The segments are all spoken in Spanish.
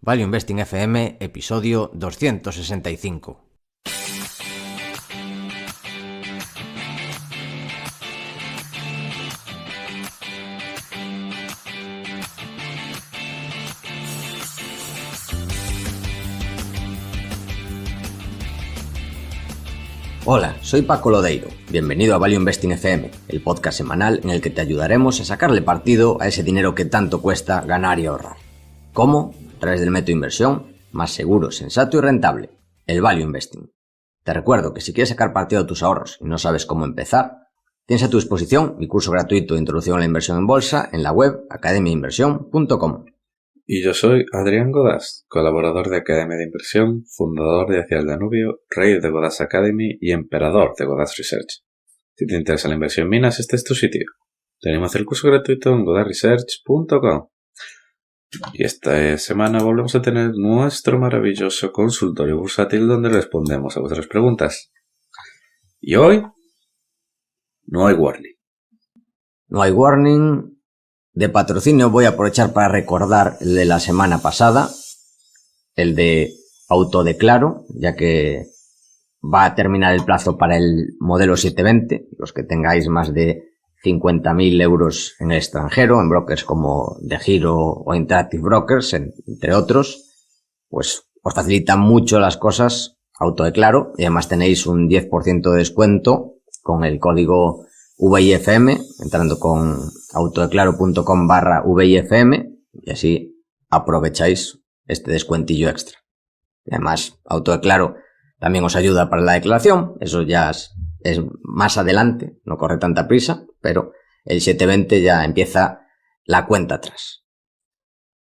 Value Investing FM, episodio 265. Hola, soy Paco Lodeiro. Bienvenido a Value Investing FM, el podcast semanal en el que te ayudaremos a sacarle partido a ese dinero que tanto cuesta ganar y ahorrar. ¿Cómo? A través del método de inversión más seguro, sensato y rentable, el Value Investing. Te recuerdo que si quieres sacar partido de tus ahorros y no sabes cómo empezar, tienes a tu disposición mi curso gratuito de Introducción a la Inversión en Bolsa en la web academiainversión.com. Y yo soy Adrián Godás, colaborador de Academia de Inversión, fundador de Hacia el Danubio, rey de Godás Academy y emperador de Godás Research. Si te interesa la inversión en minas, este es tu sitio. Tenemos el curso gratuito en godasresearch.com. Y esta semana volvemos a tener nuestro maravilloso consultorio bursátil donde respondemos a vuestras preguntas. Y hoy no hay warning. No hay warning. De patrocinio voy a aprovechar para recordar el de la semana pasada, el de autodeclaro, ya que va a terminar el plazo para el modelo 720, los que tengáis más de 50.000 euros en el extranjero, en brokers como De Giro o Interactive Brokers, entre otros, pues os facilitan mucho las cosas autodeclaro y además tenéis un 10% de descuento con el código VIFM, entrando con autodeclaro.com/VIFM y así aprovecháis este descuentillo extra. Y además, autodeclaro también os ayuda para la declaración, eso ya es más adelante, no corre tanta prisa, pero el 720 ya empieza la cuenta atrás.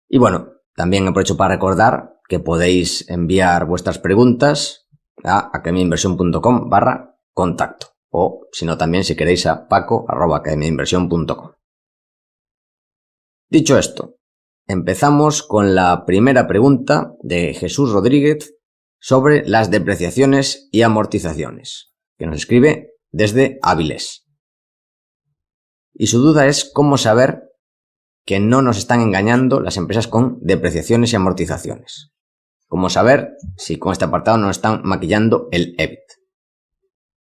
Y bueno, también aprovecho para recordar que podéis enviar vuestras preguntas a academiainversión.com/contacto. O, si no, también si queréis a paco@academiainversión.com. Dicho esto, empezamos con la primera pregunta de Jesús Rodríguez sobre las depreciaciones y amortizaciones, que nos escribe desde Áviles. Y su duda es cómo saber que no nos están engañando las empresas con depreciaciones y amortizaciones. Cómo saber si con este apartado nos están maquillando el EBIT.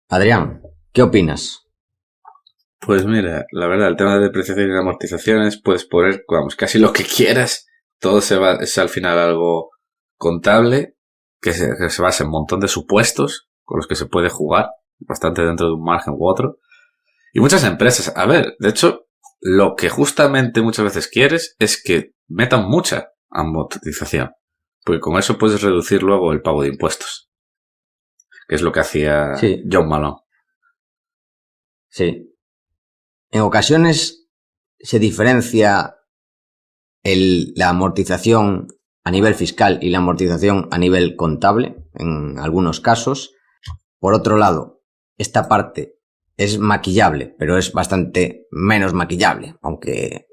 Adrián, ¿qué opinas? Pues mira, la verdad, el tema de depreciación y amortizaciones puedes poner, casi lo que quieras. Todo es al final algo contable que se basa en un montón de supuestos con los que se puede jugar bastante dentro de un margen u otro. Y muchas empresas, de hecho, lo que justamente muchas veces quieres es que metan mucha amortización, porque con eso puedes reducir luego el pago de impuestos, que es lo que hacía John Malone. Sí. En ocasiones se diferencia la amortización a nivel fiscal y la amortización a nivel contable, en algunos casos. Por otro lado, esta parte es maquillable, pero es bastante menos maquillable, aunque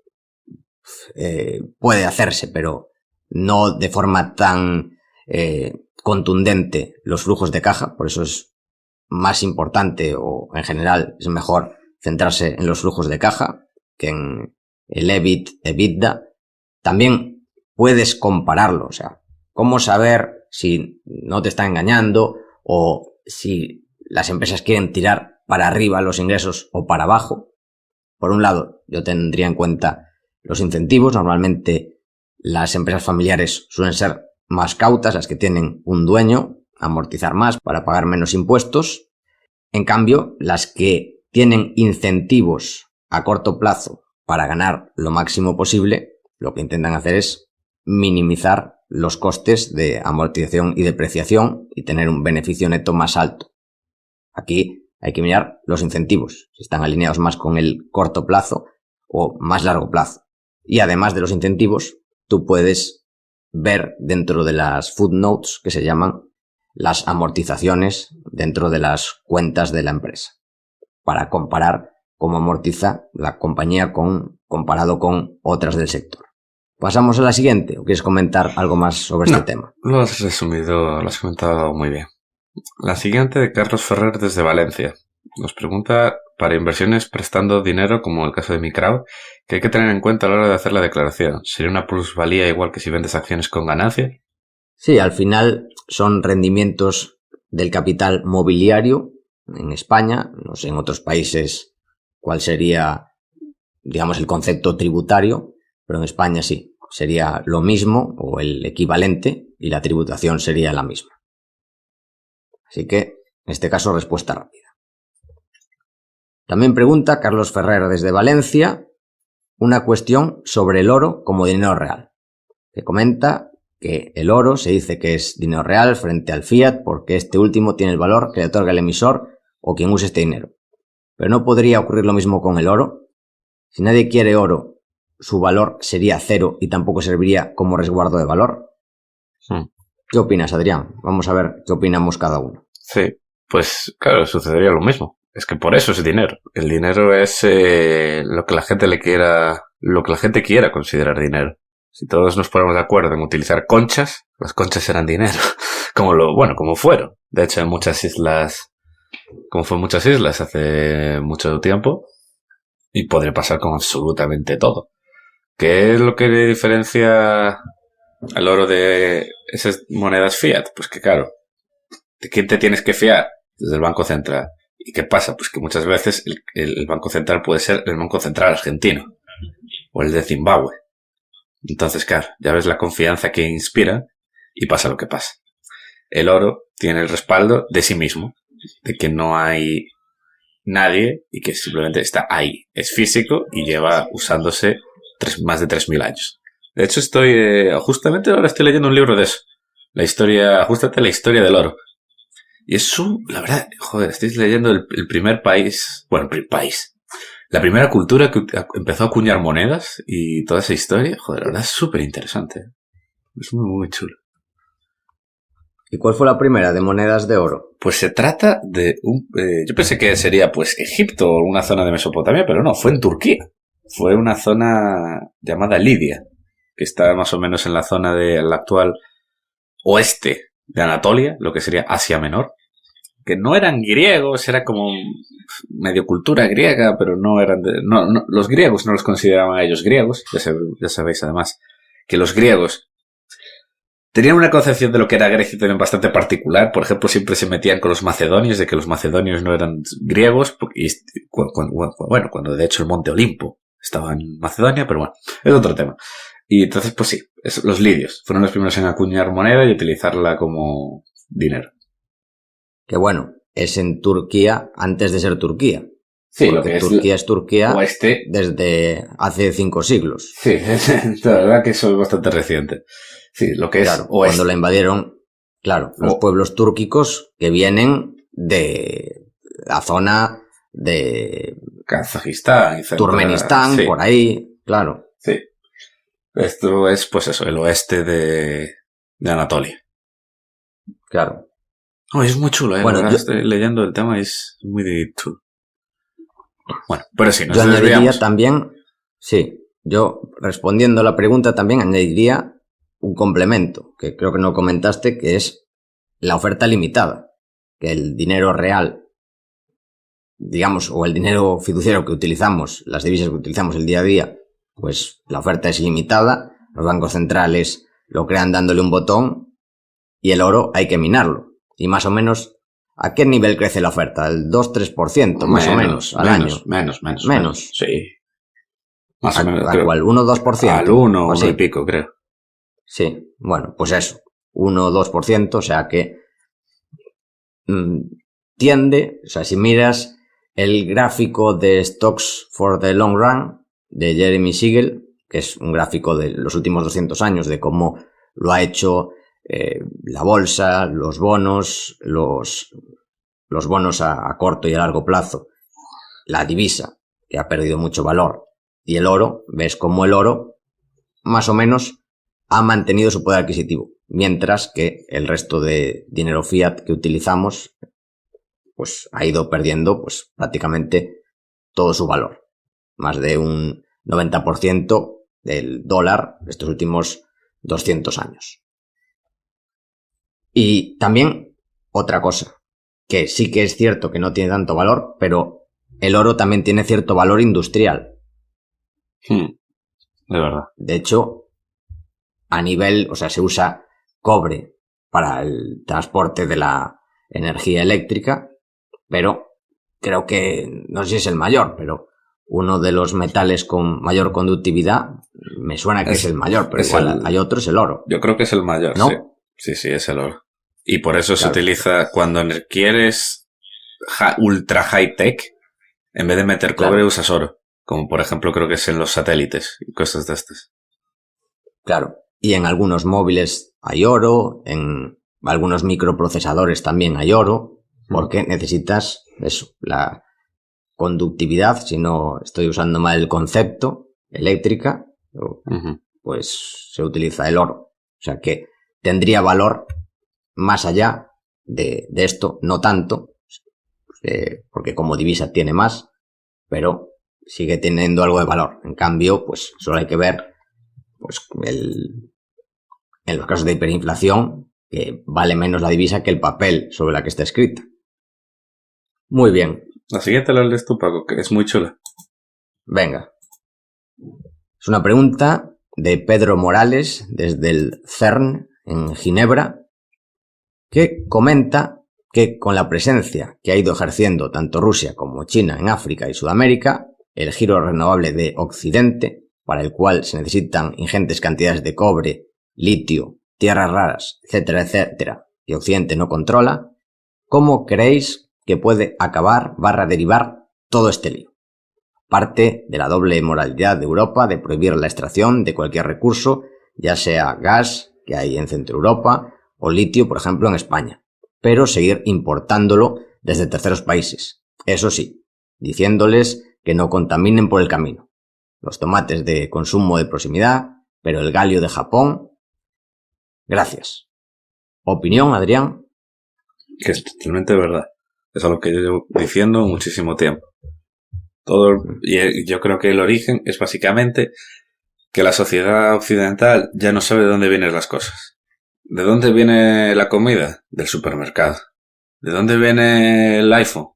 puede hacerse, pero no de forma tan contundente los flujos de caja. Por eso es más importante, o en general es mejor centrarse en los flujos de caja que en el EBIT, EBITDA. También puedes compararlo, o sea, cómo saber si no te está engañando o si las empresas quieren tirar para arriba los ingresos o para abajo. Por un lado, yo tendría en cuenta los incentivos. Normalmente las empresas familiares suelen ser más cautas, las que tienen un dueño, amortizar más para pagar menos impuestos. En cambio, las que tienen incentivos a corto plazo para ganar lo máximo posible, lo que intentan hacer es minimizar los costes de amortización y depreciación y tener un beneficio neto más alto. Aquí hay que mirar los incentivos, si están alineados más con el corto plazo o más largo plazo. Y además de los incentivos, tú puedes ver dentro de las footnotes, que se llaman las amortizaciones dentro de las cuentas de la empresa, para comparar cómo amortiza la compañía comparado con otras del sector. ¿Pasamos a la siguiente o quieres comentar algo más sobre este tema? Lo has resumido, lo has comentado muy bien. La siguiente de Carlos Ferrer desde Valencia. Nos pregunta para inversiones prestando dinero, como el caso de mi crowd, que hay que tener en cuenta a la hora de hacer la declaración. ¿Sería una plusvalía igual que si vendes acciones con ganancia? Sí, al final son rendimientos del capital mobiliario en España, no sé en otros países cuál sería, digamos, el concepto tributario, pero en España sí, sería lo mismo o el equivalente y la tributación sería la misma. Así que, en este caso, respuesta rápida. También pregunta Carlos Ferrer desde Valencia una cuestión sobre el oro como dinero real, que comenta que el oro se dice que es dinero real frente al fiat porque este último tiene el valor que le otorga el emisor o quien use este dinero. Pero ¿no podría ocurrir lo mismo con el oro? Si nadie quiere oro, su valor sería cero y tampoco serviría como resguardo de valor. ¿Qué opinas, Adrián? Vamos a ver qué opinamos cada uno. Sí, pues claro, sucedería lo mismo. Es que por eso es dinero. El dinero es lo que la gente quiera considerar dinero. Si todos nos ponemos de acuerdo en utilizar conchas, las conchas serán dinero. Como fueron. De hecho, como fue en muchas islas hace mucho tiempo, y podría pasar con absolutamente todo. ¿Qué es lo que diferencia al oro de esas monedas fiat? Pues que claro, ¿de quién te tienes que fiar? Desde el Banco Central. ¿Y qué pasa? Pues que muchas veces el Banco Central puede ser el Banco Central argentino o el de Zimbabue. Entonces, claro, ya ves la confianza que inspira y pasa lo que pasa. El oro tiene el respaldo de sí mismo, de que no hay nadie y que simplemente está ahí. Es físico y lleva usándose más de 3.000 años. De hecho, justamente ahora estoy leyendo un libro de eso. La historia del oro. Y la verdad, joder, estoy leyendo el primer país, la primera cultura que empezó a acuñar monedas y toda esa historia, joder, la verdad es súper interesante. Es muy, muy chulo. ¿Y cuál fue la primera de monedas de oro? Pues se trata de yo pensé que sería pues Egipto o una zona de Mesopotamia, pero no, fue en Turquía. Fue una zona llamada Lidia, que está más o menos en la zona del actual oeste de Anatolia, lo que sería Asia Menor, que no eran griegos, era como medio cultura griega, pero no eran los griegos no los consideraban a ellos griegos, ya sabéis además que los griegos tenían una concepción de lo que era Grecia también bastante particular. Por ejemplo, siempre se metían con los macedonios, de que los macedonios no eran griegos, y cuando de hecho el monte Olimpo estaba en Macedonia, pero bueno, es otro tema. Y entonces, pues sí, los lidios fueron los primeros en acuñar moneda y utilizarla como dinero. Que bueno, es en Turquía antes de ser Turquía. Sí, porque lo que Turquía es Turquía oeste desde hace 5 siglos. Sí, la verdad que eso es bastante reciente. Sí, lo que es claro, oeste. Cuando la invadieron, claro, los pueblos túrquicos que vienen de la zona de Kazajistán, Turkmenistán, sí. Por ahí, claro. Sí. Esto es, pues eso, el oeste de Anatolia. Claro. Oh, es muy chulo, ¿eh? Bueno, estoy leyendo el tema y es muy chulo. Bueno, pero sí, nos yo añadiría también, sí, yo respondiendo a la pregunta también añadiría un complemento, que creo que no comentaste, que es la oferta limitada, que el dinero real, digamos, o el dinero fiduciario que utilizamos, las divisas que utilizamos el día a día, pues la oferta es ilimitada, los bancos centrales lo crean dándole un botón y el oro hay que minarlo. Y más o menos, ¿a qué nivel crece la oferta? ¿El 2-3% más o menos al año? Menos. Sí. Más o menos. ¿A cuál? ¿1-2%? Al 1 y pico, creo. Sí, bueno, pues eso. 1-2%, o sea que tiende, o sea, si miras el gráfico de Stocks for the Long Run de Jeremy Siegel, que es un gráfico de los últimos 200 años de cómo lo ha hecho la bolsa, los bonos, los bonos a corto y a largo plazo, la divisa, que ha perdido mucho valor, y el oro, ves cómo el oro más o menos ha mantenido su poder adquisitivo, mientras que el resto de dinero fiat que utilizamos pues ha ido perdiendo pues prácticamente todo su valor, más de un 90% del dólar estos últimos 200 años. Y también otra cosa, que sí que es cierto que no tiene tanto valor, pero el oro también tiene cierto valor industrial. De verdad. De hecho, se usa cobre para el transporte de la energía eléctrica, pero creo que, no sé si es el mayor, pero uno de los metales con mayor conductividad, me suena que es el mayor, pero igual hay otro, es el oro. Yo creo que es el mayor, ¿no? Sí, es el oro. Y por eso se utiliza cuando quieres ultra high tech, en vez de meter cobre usas oro. Como por ejemplo creo que es en los satélites y cosas de estas. Claro. Y en algunos móviles hay oro, en algunos microprocesadores también hay oro, porque necesitas eso, la conductividad, si no estoy usando mal el concepto, eléctrica, pues se utiliza el oro. O sea que tendría valor más allá de esto, no tanto, porque como divisa tiene más, pero sigue teniendo algo de valor. En cambio, pues solo hay que ver pues en los casos de hiperinflación, que vale menos la divisa que el papel sobre la que está escrita. Muy bien. La siguiente la lees tú, Paco, que es muy chula. Venga. Es una pregunta de Pedro Morales, desde el CERN, en Ginebra, que comenta que con la presencia que ha ido ejerciendo tanto Rusia como China en África y Sudamérica, el giro renovable de Occidente, para el cual se necesitan ingentes cantidades de cobre, litio, tierras raras, etcétera, etcétera, y Occidente no controla, ¿cómo creéis que puede derivar todo este lío? Parte de la doble moralidad de Europa de prohibir la extracción de cualquier recurso, ya sea gas, que hay en Centro Europa, o litio, por ejemplo, en España, pero seguir importándolo desde terceros países. Eso sí, diciéndoles que no contaminen por el camino. Los tomates de consumo de proximidad, pero el galio de Japón. Gracias. ¿Opinión, Adrián? Que es totalmente verdad. Es algo que yo llevo diciendo muchísimo tiempo. Y yo creo que el origen es básicamente que la sociedad occidental ya no sabe de dónde vienen las cosas. ¿De dónde viene la comida? Del supermercado. ¿De dónde viene el iPhone?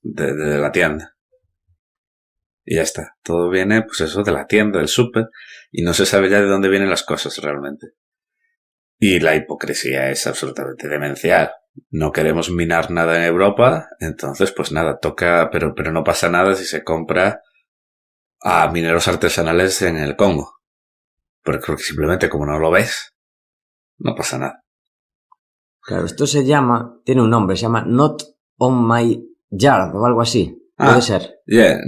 De la tienda. Y ya está. Todo viene, pues eso, de la tienda, del súper, y no se sabe ya de dónde vienen las cosas realmente. Y la hipocresía es absolutamente demencial. No queremos minar nada en Europa, entonces pues nada, toca, pero no pasa nada si se compra a mineros artesanales en el Congo. Porque simplemente como no lo ves, no pasa nada. Claro, esto tiene un nombre, se llama Not on My Yard o algo así. Puede ser. Yeah,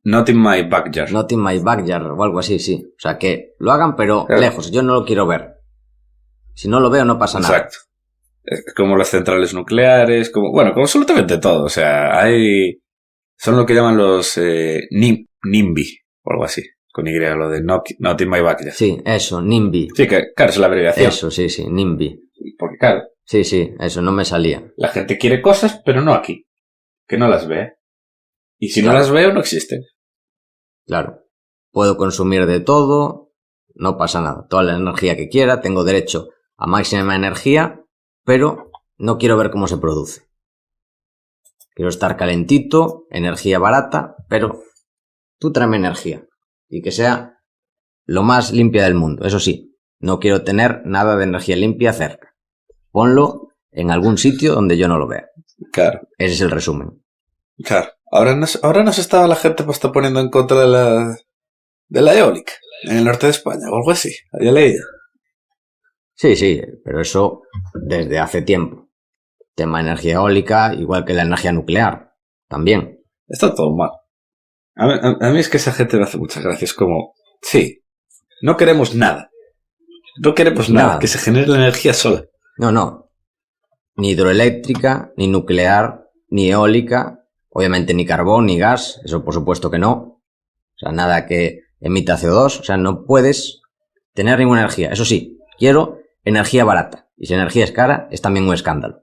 not in my backyard. Not in my backyard o algo así, sí. O sea, que lo hagan pero lejos, yo no lo quiero ver. Si no lo veo no pasa nada. Exacto. Como las centrales nucleares, como absolutamente todo. O sea, son lo que llaman los NIMBY o algo así. Con Y, lo de not in my backyard. Sí, eso, NIMBY. Sí, que claro, es la abreviación. Eso, sí, NIMBY. Porque claro. Sí, eso no me salía. La gente quiere cosas, pero no aquí. Que no las ve. Y si no las veo, no existen. Claro. Puedo consumir de todo, no pasa nada. Toda la energía que quiera, tengo derecho a máxima energía, pero no quiero ver cómo se produce. Quiero estar calentito, energía barata, pero tú tráeme energía. Y que sea lo más limpia del mundo. Eso sí, no quiero tener nada de energía limpia cerca. Ponlo en algún sitio donde yo no lo vea. Claro. Ese es el resumen. Claro. Ahora nos estaba la gente pues, está poniendo en contra de la eólica en el norte de España o algo así. Había leído. Sí, pero eso desde hace tiempo. Tema de energía eólica, igual que la energía nuclear, también. Está todo mal. A mí es que esa gente me hace muchas gracias, como, sí, no queremos nada. No queremos nada, que se genere la energía sola. No. Ni hidroeléctrica, ni nuclear, ni eólica, obviamente ni carbón, ni gas, eso por supuesto que no. O sea, nada que emita CO2, o sea, no puedes tener ninguna energía. Eso sí, quiero energía barata. Y si energía es cara, es también un escándalo.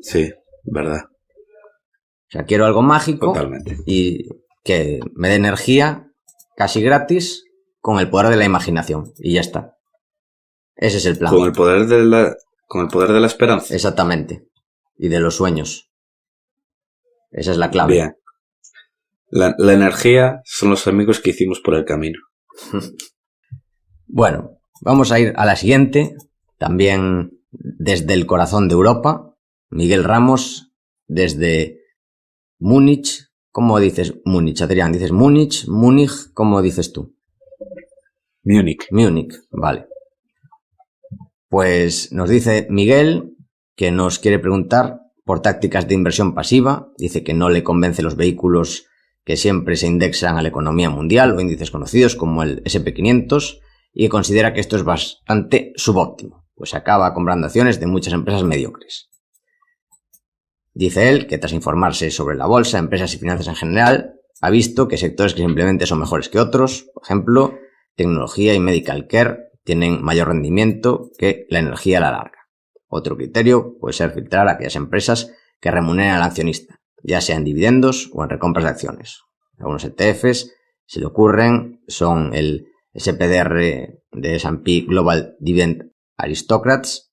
Sí, verdad. O sea, quiero algo mágico. Totalmente. Y que me dé energía casi gratis con el poder de la imaginación. Y ya está. Ese es el plan. Con el poder de la esperanza. Exactamente. Y de los sueños. Esa es la clave. Bien. La energía son los amigos que hicimos por el camino. Bueno, vamos a ir a la siguiente, también desde el corazón de Europa, Miguel Ramos, desde Múnich. ¿Cómo dices Múnich, Adrián? ¿Dices Múnich? ¿Múnich? ¿Cómo dices tú? Múnich. Múnich, vale. Pues nos dice Miguel que nos quiere preguntar por tácticas de inversión pasiva. Dice que no le convence los vehículos que siempre se indexan a la economía mundial o índices conocidos como el S&P 500 y considera que esto es bastante subóptimo, pues acaba comprando acciones de muchas empresas mediocres. Dice él que tras informarse sobre la bolsa, empresas y finanzas en general, ha visto que sectores que simplemente son mejores que otros, por ejemplo, tecnología y medical care, tienen mayor rendimiento que la energía a la larga. Otro criterio puede ser filtrar a aquellas empresas que remuneran al accionista, ya sea en dividendos o en recompras de acciones. Algunos ETFs, se le ocurren, son el SPDR de S&P Global Dividend Aristocrats,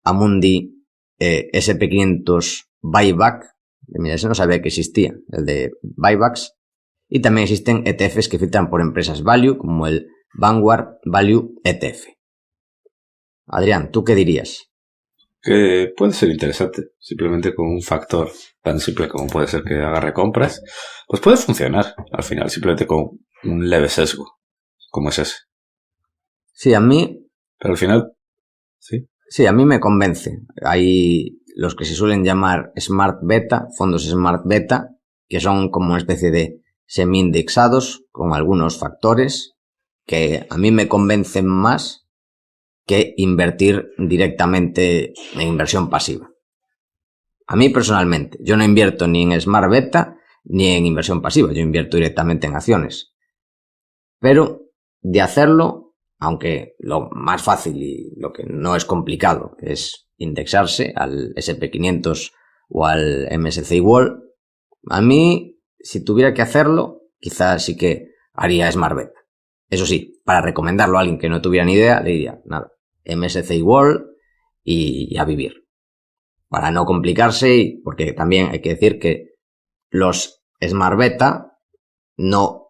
Amundi S&P 500 Buyback, mira, ese no sabía que existía, el de buybacks, y también existen ETFs que filtran por empresas value, como el Vanguard Value ETF. Adrián, ¿tú qué dirías? Que puede ser interesante, simplemente con un factor tan simple como puede ser que haga recompras, pues puede funcionar al final, simplemente con un leve sesgo, como es ese. Sí, a mí... Pero al final, sí. Sí, a mí me convence. Hay los que se suelen llamar Smart Beta, fondos Smart Beta, que son como una especie de semi-indexados con algunos factores que a mí me convencen más que invertir directamente en inversión pasiva. A mí personalmente, yo no invierto ni en Smart Beta ni en inversión pasiva, yo invierto directamente en acciones. Pero de hacerlo, aunque lo más fácil y lo que no es complicado es indexarse al S&P 500 o al MSCI World, a mí, si tuviera que hacerlo, quizás sí que haría Smart Beta. Eso sí, para recomendarlo a alguien que no tuviera ni idea, le diría, nada, MSCI World y a vivir. Para no complicarse, porque también hay que decir que los Smart Beta no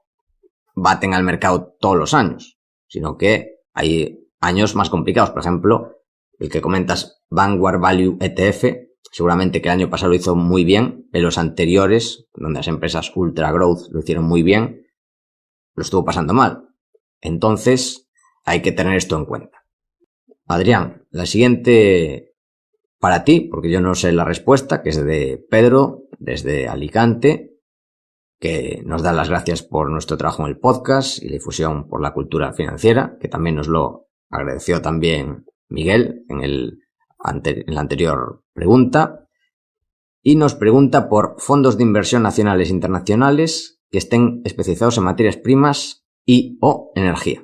baten al mercado todos los años, sino que hay años más complicados. Por ejemplo, el que comentas, Vanguard Value ETF, seguramente que el año pasado lo hizo muy bien, pero los anteriores, donde las empresas ultra growth lo hicieron muy bien, lo estuvo pasando mal. Entonces, hay que tener esto en cuenta. Adrián, la siguiente para ti, porque yo no sé la respuesta, que es de Pedro, desde Alicante, que nos da las gracias por nuestro trabajo en el podcast y la difusión por la cultura financiera, que también nos lo agradeció también Miguel en la anterior pregunta. Y nos pregunta por fondos de inversión nacionales e internacionales que estén especializados en materias primas y o energía.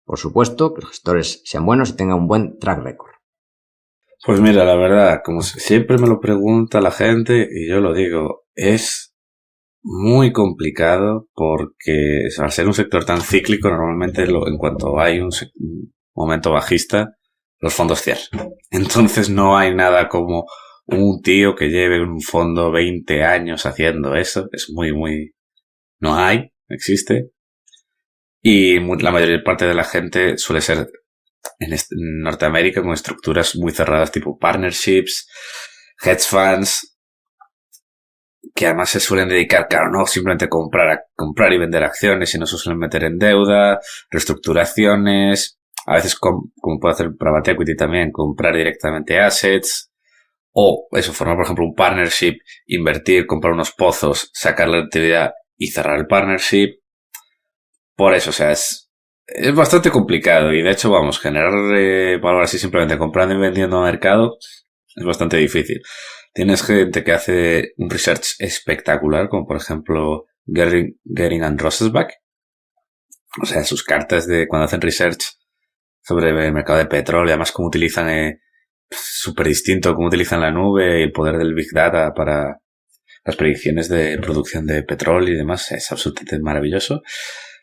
Por supuesto, que los gestores sean buenos y tengan un buen track record. Pues mira, la verdad, como siempre me lo pregunta la gente y yo lo digo, es muy complicado porque al ser un sector tan cíclico, normalmente en cuanto hay un momento bajista, los fondos cierran. Entonces no hay nada como un tío que lleve un fondo 20 años haciendo eso. Es muy... No existe. Y la mayor parte de la gente suele ser en Norteamérica con estructuras muy cerradas tipo partnerships, hedge funds, que además se suelen dedicar, claro, no simplemente a comprar y vender acciones, sino se suelen meter en deuda, reestructuraciones, a veces como puede hacer private equity también, comprar directamente assets, o eso, formar por ejemplo un partnership, invertir, comprar unos pozos, sacar la actividad y cerrar el partnership. Por eso, o sea, es bastante complicado y de hecho, vamos, generar valor así simplemente comprando y vendiendo a mercado es bastante difícil. Tienes gente que hace un research espectacular, como por ejemplo Gering and Rosensbach. O sea, sus cartas de cuando hacen research sobre el mercado de petróleo, además cómo utilizan, súper distinto, cómo utilizan la nube y el poder del Big Data para las predicciones de producción de petróleo y demás, es absolutamente maravilloso.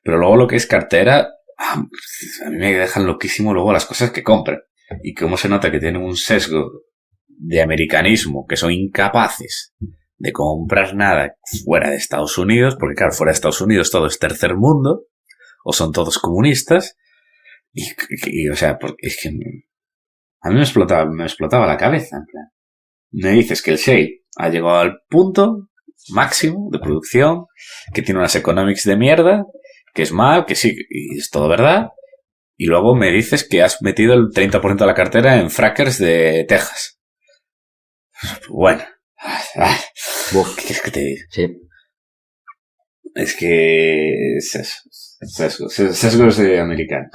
Pero luego lo que es cartera, a mí me dejan loquísimo luego las cosas que compran. Y cómo se nota que tienen un sesgo de americanismo, que son incapaces de comprar nada fuera de Estados Unidos, porque claro, fuera de Estados Unidos todo es tercer mundo, o son todos comunistas, y o sea, porque es que a mí me explotaba la cabeza, en plan. Me dices que el Shale ha llegado al punto máximo de producción, que tiene unas economics de mierda, que es mal, que sí, y es todo verdad, y luego me dices que has metido el 30% de la cartera en frackers de Texas. Bueno. Uf, ¿Qué quieres que te diga? sí. Es que sesgos de americanos.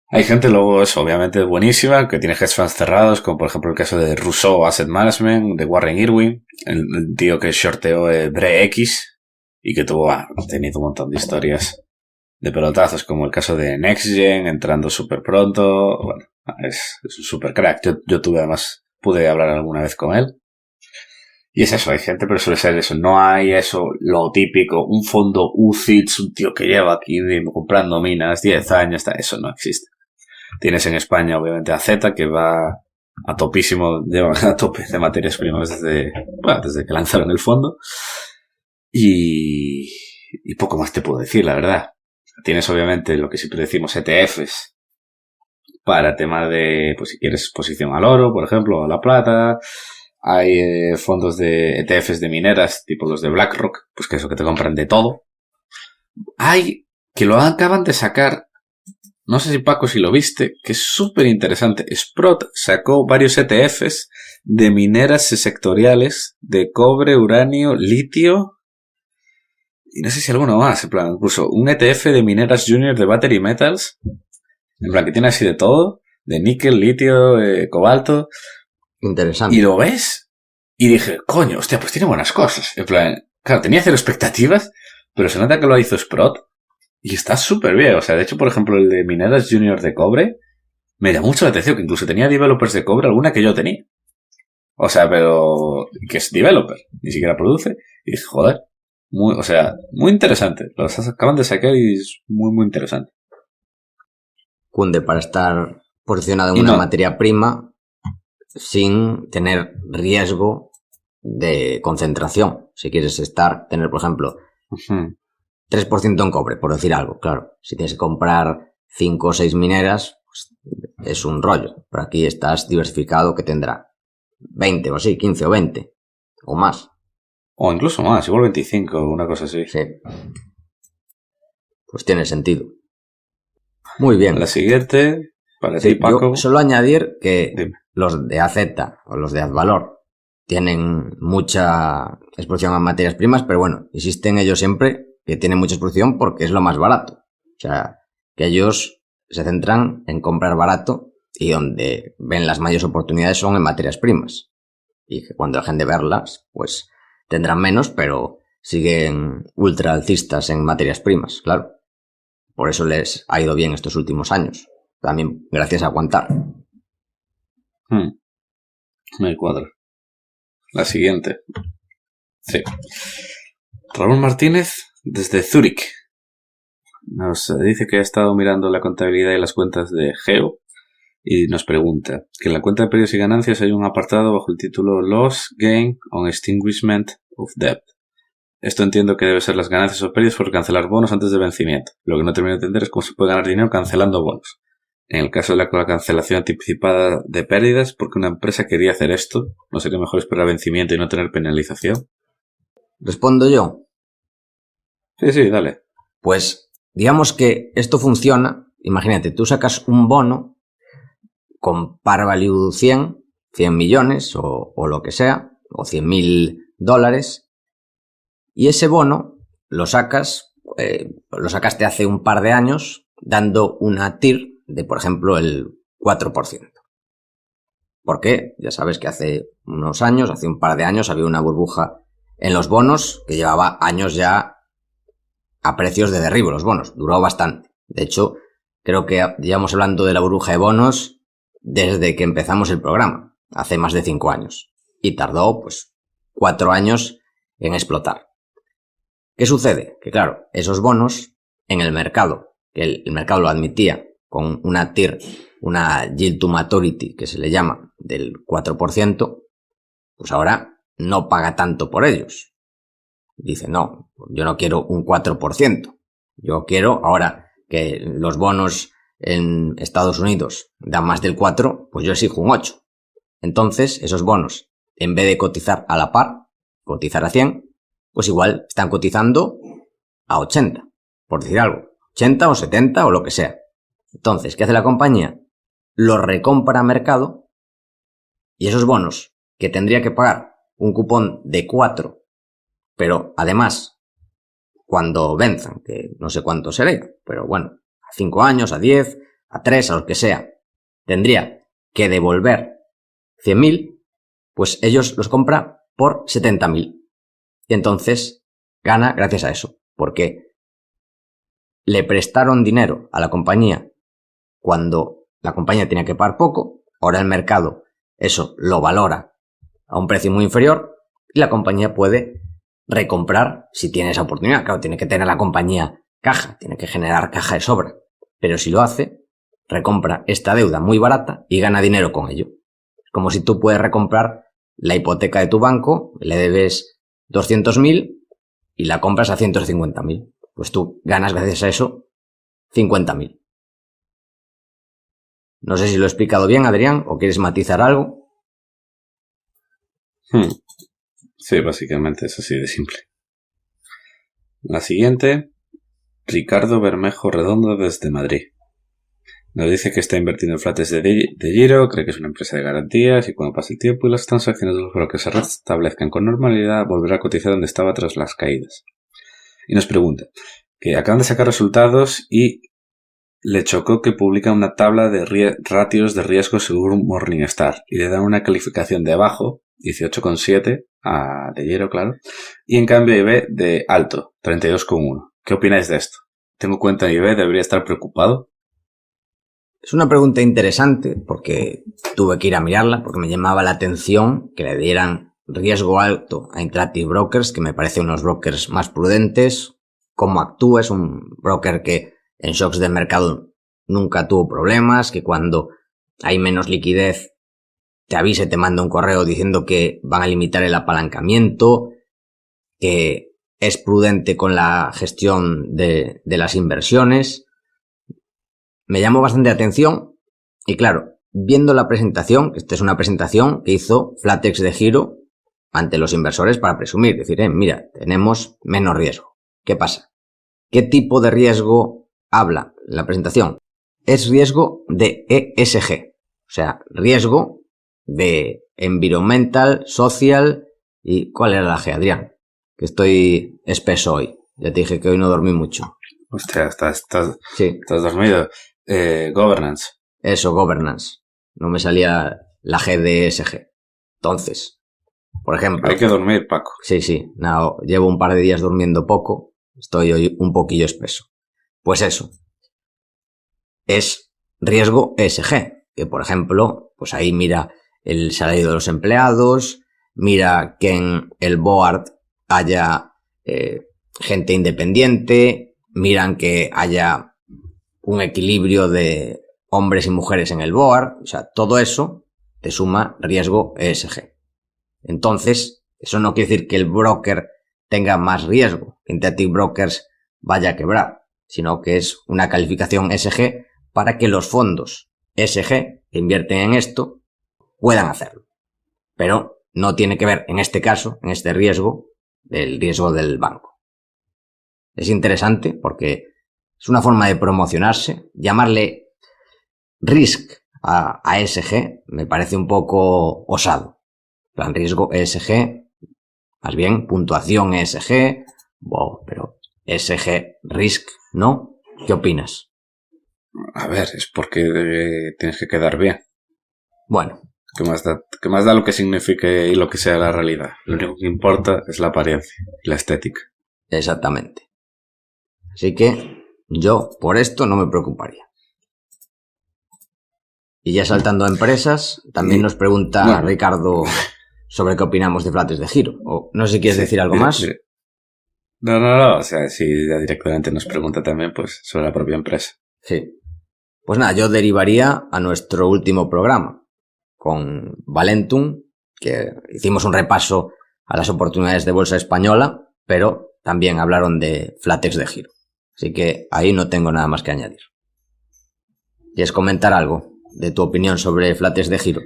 Hay gente luego, es obviamente buenísima, que tiene hedge funds cerrados, como por ejemplo el caso de Rousseau Asset Management, de Warren Irwin, el tío que shorteó BreX y que ha tenido un montón de historias de pelotazos, como el caso de NextGen, entrando súper pronto. Bueno, es un super crack. Yo pude hablar alguna vez con él. Y es eso, hay gente, pero suele ser eso. No hay eso, lo típico, un fondo UCITS, un tío que lleva aquí comprando minas 10 años, eso no existe. Tienes en España, obviamente, a Z, que va a topísimo, lleva a tope de materias primas desde que lanzaron el fondo. Y poco más te puedo decir, la verdad. Tienes, obviamente, lo que siempre decimos, ETFs, para temas de, pues si quieres exposición al oro, por ejemplo, o a la plata. Hay fondos de ETFs de mineras, tipo los de BlackRock, pues que eso, que te compran de todo. Hay, que lo acaban de sacar, no sé si Paco si lo viste, que es súper interesante. Sprott sacó varios ETFs de mineras sectoriales de cobre, uranio, litio, y no sé si alguno más, en plan, incluso un ETF de mineras junior de battery metals, en plan, que tiene así de todo, de níquel, litio, cobalto. Interesante. Y lo ves y dije, coño, hostia, pues tiene buenas cosas. En plan, claro, tenía cero expectativas, pero se nota que lo hizo Sprott y está súper bien. O sea, de hecho, por ejemplo, el de mineras junior de cobre me llamó mucho la atención, que incluso tenía developers de cobre, alguna que yo tenía. O sea, pero que es developer, ni siquiera produce. Y dije, joder, muy interesante. Los acaban de sacar y es muy, muy interesante. Cunde para estar posicionado en una materia prima sin tener riesgo de concentración. Si quieres tener, por ejemplo, 3% en cobre, por decir algo, claro. Si tienes que comprar 5 o 6 mineras, pues es un rollo. Pero aquí estás diversificado, que tendrá 20 o así, 15 o 20 o más. O incluso más, igual 25, una cosa así. Sí. Pues tiene sentido. Muy bien. La siguiente, para ti, Paco. Yo solo añadir que Dime. Los de AZ o los de Advalor tienen mucha exposición a materias primas, pero bueno, insisten ellos siempre que tienen mucha exposición porque es lo más barato. O sea, que ellos se centran en comprar barato y donde ven las mayores oportunidades son en materias primas. Y que cuando dejen de verlas, pues tendrán menos, pero siguen ultra alcistas en materias primas, claro. Por eso les ha ido bien estos últimos años. También gracias a aguantar. Me cuadra. La siguiente. Sí. Raúl Martínez, desde Zúrich. Nos dice que ha estado mirando la contabilidad y las cuentas de Geo y nos pregunta que en la cuenta de pérdidas y ganancias hay un apartado bajo el título Loss, Gain on Extinguishment of Debt. Esto entiendo que debe ser las ganancias o pérdidas por cancelar bonos antes de vencimiento. Lo que no termino de entender es cómo se puede ganar dinero cancelando bonos. En el caso de la cancelación anticipada de pérdidas, porque una empresa quería hacer esto, ¿no sería mejor esperar vencimiento y no tener penalización? ¿Respondo yo? Sí, dale. Pues digamos que esto funciona. Imagínate, tú sacas un bono con par value 100 millones o lo que sea, o $100,000, y ese bono lo sacaste hace un par de años dando una TIR de, por ejemplo, el 4%. Porque ya sabes que hace un par de años, había una burbuja en los bonos que llevaba años ya a precios de derribo los bonos. Duró bastante. De hecho, creo que llevamos hablando de la burbuja de bonos desde que empezamos el programa, hace más de 5 años. Y tardó, pues, 4 años en explotar. ¿Qué sucede? Que claro, esos bonos en el mercado, que el mercado lo admitía con una TIR, una yield to maturity, que se le llama, del 4%, pues ahora no paga tanto por ellos. Dice, no, yo no quiero un 4%. Yo quiero, ahora que los bonos en Estados Unidos dan más del 4, pues yo exijo un 8. Entonces, esos bonos, en vez de cotizar a la par, cotizar a 100, pues igual están cotizando a 80, por decir algo. 80 o 70 o lo que sea. Entonces, ¿qué hace la compañía? Los recompra a mercado y esos bonos que tendría que pagar un cupón de 4, pero además, cuando venzan, que no sé cuánto sería, pero bueno, a 5 años, a 10, a 3, a lo que sea, tendría que devolver 100.000, pues ellos los compran por 70.000. Y entonces gana gracias a eso, porque le prestaron dinero a la compañía cuando la compañía tenía que pagar poco, ahora el mercado eso lo valora a un precio muy inferior y la compañía puede recomprar si tiene esa oportunidad. Claro, tiene que tener la compañía caja, tiene que generar caja de sobra, pero si lo hace, recompra esta deuda muy barata y gana dinero con ello. Es como si tú puedes recomprar la hipoteca de tu banco, le debes 200.000 y la compras a 150.000. Pues tú ganas gracias a eso 50.000. No sé si lo he explicado bien, Adrián, o quieres matizar algo. Sí, básicamente es así de simple. La siguiente, Ricardo Bermejo Redondo desde Madrid. Nos dice que está invirtiendo en flates de Giro, cree que es una empresa de garantías y cuando pase el tiempo y las transacciones de los brokers se restablezcan con normalidad, volverá a cotizar donde estaba tras las caídas. Y nos pregunta que acaban de sacar resultados y le chocó que publica una tabla de ratios de riesgo según Morningstar y le dan una calificación de abajo, 18,7 a De Giro, claro, y en cambio IB de alto, 32,1. ¿Qué opináis de esto? ¿Tengo cuenta en IB? ¿Debería estar preocupado? Es una pregunta interesante porque tuve que ir a mirarla porque me llamaba la atención que le dieran riesgo alto a Interactive Brokers, que me parece unos brokers más prudentes. Cómo actúa, es un broker que en shocks de mercado nunca tuvo problemas, que cuando hay menos liquidez te avisa y te manda un correo diciendo que van a limitar el apalancamiento, que es prudente con la gestión de las inversiones. Me llamó bastante atención y claro, viendo la presentación, esta es una presentación que hizo Flatex de Giro ante los inversores para presumir, decir, mira, tenemos menos riesgo. ¿Qué pasa? ¿Qué tipo de riesgo habla la presentación? Es riesgo de ESG, o sea, riesgo de Environmental, Social y... ¿Cuál era la G, Adrián? Que estoy espeso hoy. Ya te dije que hoy no dormí mucho. Hostia, estás Sí. dormido. Governance. Eso, governance. No me salía la G de ESG. Entonces, por ejemplo... Hay que dormir, Paco. Sí. No, llevo un par de días durmiendo poco. Estoy hoy un poquillo espeso. Pues eso. Es riesgo ESG. Que, por ejemplo, pues ahí mira el salario de los empleados, mira que en el board haya gente independiente, miran que haya un equilibrio de hombres y mujeres en el board, o sea, todo eso te suma riesgo ESG. Entonces, eso no quiere decir que el broker tenga más riesgo, que Interactive Brokers vaya a quebrar, sino que es una calificación ESG para que los fondos ESG que invierten en esto puedan hacerlo. Pero no tiene que ver, en este caso, en este riesgo, del riesgo del banco. Es interesante porque es una forma de promocionarse. Llamarle risk a ESG me parece un poco osado. Plan riesgo ESG, más bien puntuación ESG, pero ESG risk, ¿no? ¿Qué opinas? A ver, es porque tienes que quedar bien. Bueno. ¿Qué más da lo que signifique y lo que sea la realidad? Lo único que importa es la apariencia y la estética. Exactamente. Así que yo por esto no me preocuparía. Y ya saltando a empresas, también nos pregunta Ricardo sobre qué opinamos de Flatex de Giro. O no sé si quieres decir algo más. No. O sea, si ya directamente nos pregunta también pues sobre la propia empresa. Sí. Pues nada, yo derivaría a nuestro último programa con Valentum, que hicimos un repaso a las oportunidades de bolsa española, pero también hablaron de flatex de giro. Así que ahí no tengo nada más que añadir. ¿Quieres comentar algo de tu opinión sobre flatex de giro?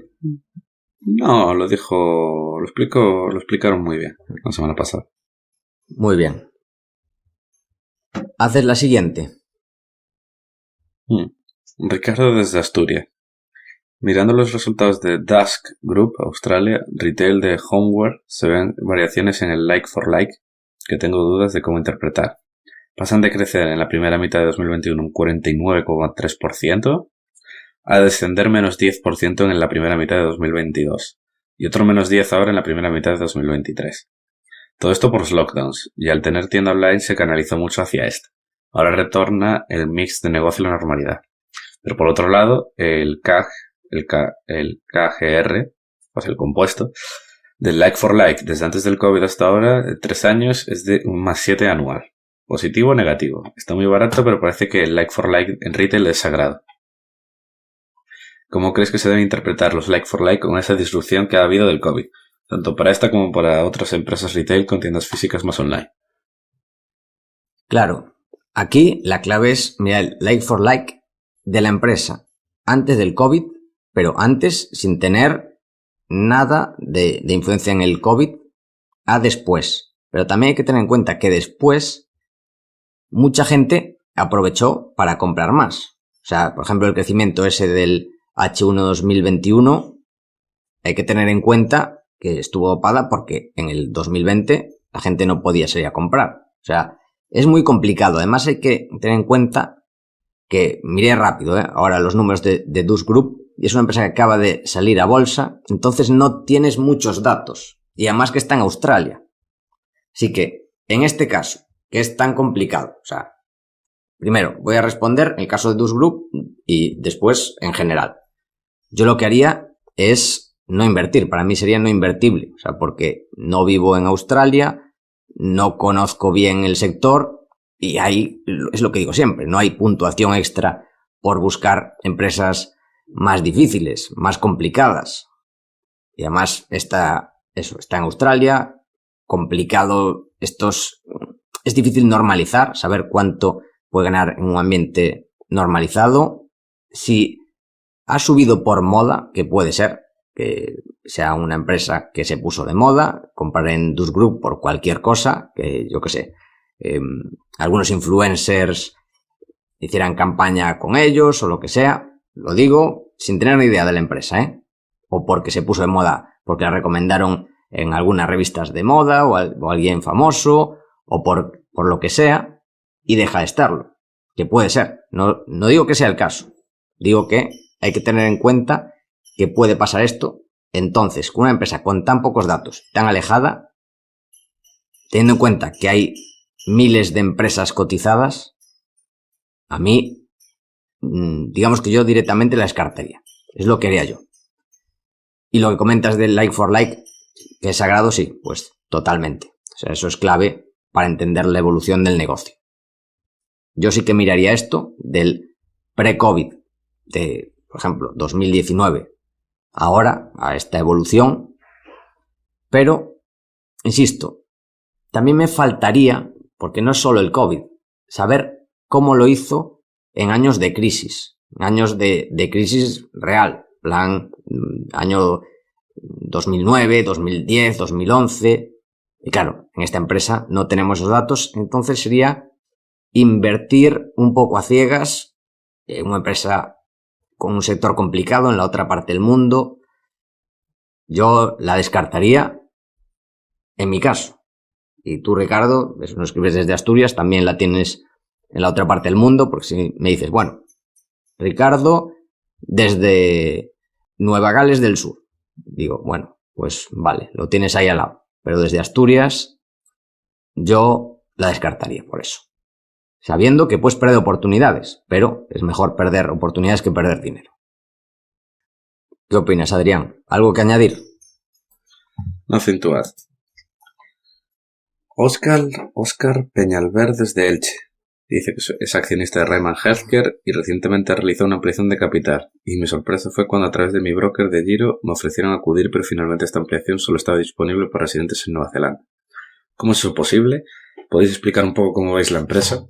No, lo explicaron muy bien la semana pasada. Muy bien. Haces la siguiente. Ricardo desde Asturias. Mirando los resultados de Dusk Group, Australia, retail de homeware, se ven variaciones en el like for like que tengo dudas de cómo interpretar. Pasan de crecer en la primera mitad de 2021 un 49,3% a descender menos 10% en la primera mitad de 2022 y otro menos 10% ahora en la primera mitad de 2023. Todo esto por los lockdowns, y al tener tienda online se canalizó mucho hacia esta. Ahora retorna el mix de negocio a la normalidad. Pero por otro lado, el KGR, pues el compuesto, del like for like desde antes del COVID hasta ahora, 3 años, es de un más 7 anual. Positivo o negativo. Está muy barato, pero parece que el like for like en retail es sagrado. ¿Cómo crees que se deben interpretar los like for like con esa disrupción que ha habido del COVID? Tanto para esta como para otras empresas retail con tiendas físicas más online. Claro, aquí la clave es mirar el like for like de la empresa antes del COVID, pero antes sin tener nada de influencia en el COVID a después. Pero también hay que tener en cuenta que después mucha gente aprovechó para comprar más. O sea, por ejemplo, el crecimiento ese del H1 2021 hay que tener en cuenta que estuvo dopada porque en el 2020 la gente no podía salir a comprar. O sea, es muy complicado. Además hay que tener en cuenta que, miré rápido, ahora los números de Dusk Group, y es una empresa que acaba de salir a bolsa, entonces no tienes muchos datos. Y además que está en Australia. Así que, en este caso, que es tan complicado, o sea, primero voy a responder el caso de Dusk Group y después en general. Yo lo que haría es no invertir. Para mí sería no invertible. O sea, porque no vivo en Australia, no conozco bien el sector y ahí es lo que digo siempre. No hay puntuación extra por buscar empresas más difíciles, más complicadas. Y además está en Australia, complicado. Es difícil normalizar, saber cuánto puede ganar en un ambiente normalizado. Si ha subido por moda, que puede ser que sea una empresa que se puso de moda, comprar en Dusk Group por cualquier cosa, que yo qué sé, algunos influencers hicieran campaña con ellos o lo que sea, lo digo sin tener ni idea de la empresa, o porque se puso de moda, porque la recomendaron en algunas revistas de moda o alguien famoso, o por lo que sea, y deja de estarlo, que puede ser. No digo que sea el caso, digo que hay que tener en cuenta que puede pasar esto. Entonces, con una empresa con tan pocos datos, tan alejada, teniendo en cuenta que hay miles de empresas cotizadas, a mí, digamos que yo directamente la descartaría. Es lo que haría yo. Y lo que comentas del like for like, que es sagrado, sí, pues totalmente. O sea, eso es clave para entender la evolución del negocio. Yo sí que miraría esto del pre-COVID, de, por ejemplo, 2019, ahora, a esta evolución. Pero, insisto, también me faltaría, porque no es solo el COVID, saber cómo lo hizo en años de crisis, de crisis real, plan año 2009, 2010, 2011. Y claro, en esta empresa no tenemos esos datos, entonces sería invertir un poco a ciegas en una empresa con un sector complicado en la otra parte del mundo. Yo la descartaría en mi caso. Y tú, Ricardo, eso no escribes desde Asturias, también la tienes en la otra parte del mundo, porque si me dices, bueno, Ricardo desde Nueva Gales del Sur, digo, bueno, pues vale, lo tienes ahí al lado. Pero desde Asturias yo la descartaría por eso. Sabiendo que puedes perder oportunidades, pero es mejor perder oportunidades que perder dinero. ¿Qué opinas, Adrián? ¿Algo que añadir? Nothing to add. Óscar Peñalver desde Elche. Dice que es accionista de Ryman Healthcare y recientemente realizó una ampliación de capital. Y mi sorpresa fue cuando a través de mi broker de giro me ofrecieron acudir, pero finalmente esta ampliación solo estaba disponible para residentes en Nueva Zelanda. ¿Cómo es eso posible? ¿Podéis explicar un poco cómo veis la empresa?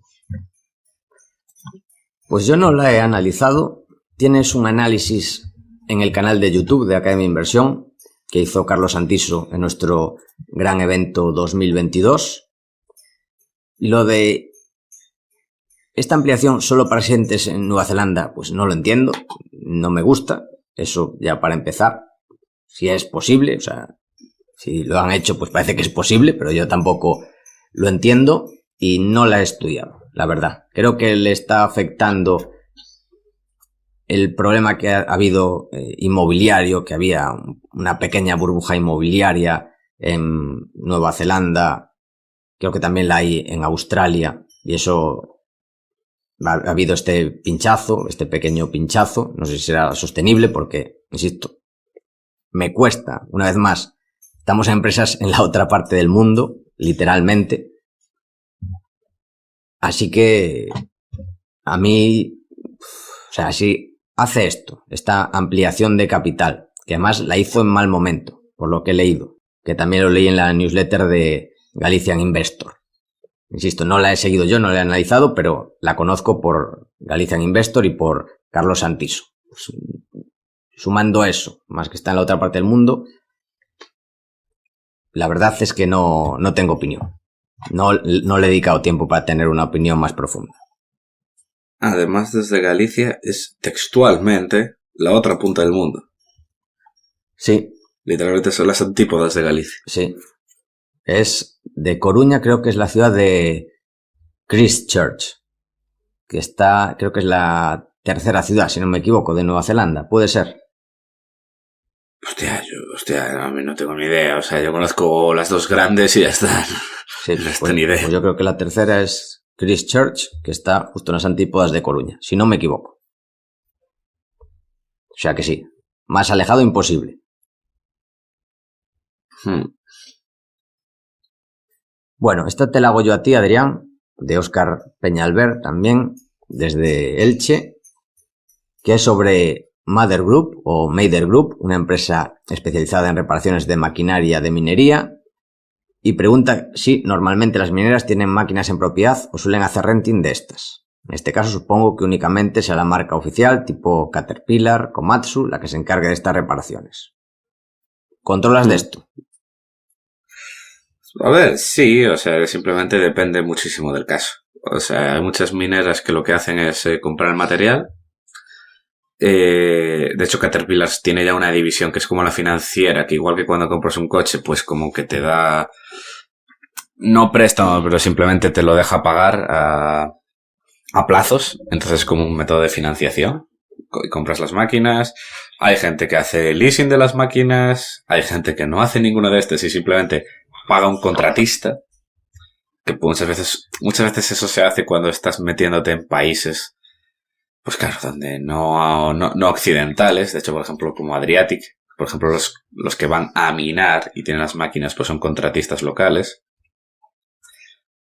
Pues yo no la he analizado. Tienes un análisis en el canal de YouTube de Academia Inversión que hizo Carlos Santiso en nuestro gran evento 2022. Y lo de esta ampliación solo para residentes en Nueva Zelanda, pues no lo entiendo, no me gusta. Eso ya para empezar, si es posible, o sea, si lo han hecho, pues parece que es posible, pero yo tampoco lo entiendo y no la he estudiado, la verdad. Creo que le está afectando el problema que ha habido inmobiliario, que había una pequeña burbuja inmobiliaria en Nueva Zelanda, creo que también la hay en Australia, y eso ha habido este pinchazo, este pequeño pinchazo, no sé si será sostenible porque, insisto, me cuesta, una vez más, estamos en empresas en la otra parte del mundo, literalmente, así que a mí, o sea, si hace esto, esta ampliación de capital, que además la hizo en mal momento, por lo que he leído, que también lo leí en la newsletter de Galician Investor. Insisto, no la he seguido yo, no la he analizado, pero la conozco por Galician Investor y por Carlos Santiso. Pues, sumando eso, más que está en la otra parte del mundo, la verdad es que no tengo opinión. No le he dedicado tiempo para tener una opinión más profunda. Además, desde Galicia es textualmente la otra punta del mundo. Sí. Literalmente son las antípodas de Galicia. Sí. Es de Coruña, creo que es la ciudad de Christchurch, que está, creo que es la tercera ciudad, si no me equivoco, de Nueva Zelanda. ¿Puede ser? Hostia, a mí no tengo ni idea. O sea, yo conozco las dos grandes y ya está. Sí, pues, ni idea. Pues yo creo que la tercera es Christchurch, que está justo en las antípodas de Coruña, si no me equivoco. O sea que sí, más alejado imposible. Bueno, esta te la hago yo a ti, Adrián, de Óscar Peñalver también, desde Elche, que es sobre Mather Group o Mather Group, una empresa especializada en reparaciones de maquinaria de minería, y pregunta si normalmente las mineras tienen máquinas en propiedad o suelen hacer renting de estas. En este caso supongo que únicamente sea la marca oficial tipo Caterpillar, Komatsu, la que se encargue de estas reparaciones. ¿Controlas de esto? A ver, sí, o sea, simplemente depende muchísimo del caso. O sea, hay muchas mineras que lo que hacen es comprar el material. De hecho, Caterpillar tiene ya una división que es como la financiera, que igual que cuando compras un coche, pues como que te da, no préstamo, pero simplemente te lo deja pagar a plazos. Entonces es como un método de financiación. Y compras las máquinas. Hay gente que hace leasing de las máquinas. Hay gente que no hace ninguno de estos y simplemente paga un contratista. Que muchas veces eso se hace cuando estás metiéndote en países, pues claro, donde no occidentales. De hecho, por ejemplo, como Adriatic, por ejemplo, los que van a minar y tienen las máquinas, pues son contratistas locales.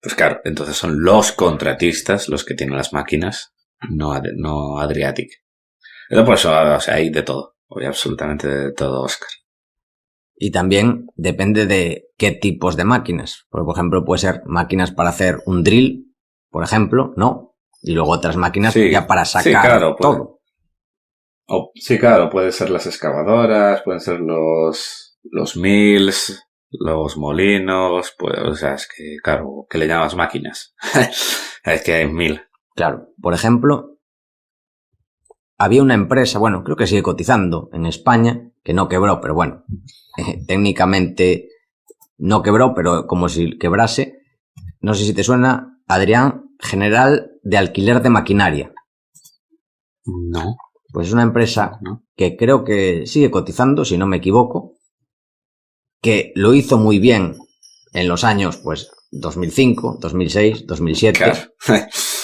Pues claro, entonces son los contratistas los que tienen las máquinas, no Adriatic. Pero por eso, o sea, hay de todo, absolutamente de todo, Óscar. Y también depende de qué tipos de máquinas. Porque, por ejemplo, puede ser máquinas para hacer un drill, por ejemplo, ¿no? Y luego otras máquinas ya para sacar todo. Sí, claro, pueden ser las excavadoras, pueden ser los mills, los molinos, pues, o sea, es que, claro, ¿qué le llamas máquinas? Es que hay 1000. Claro, por ejemplo, había una empresa, bueno, creo que sigue cotizando en España, que no quebró, pero bueno, técnicamente no quebró, pero como si quebrase. No sé si te suena, Adrián, General de Alquiler de Maquinaria. No. Pues es una empresa que creo que sigue cotizando, si no me equivoco, que lo hizo muy bien en los años, pues, 2005, 2006, 2007, claro.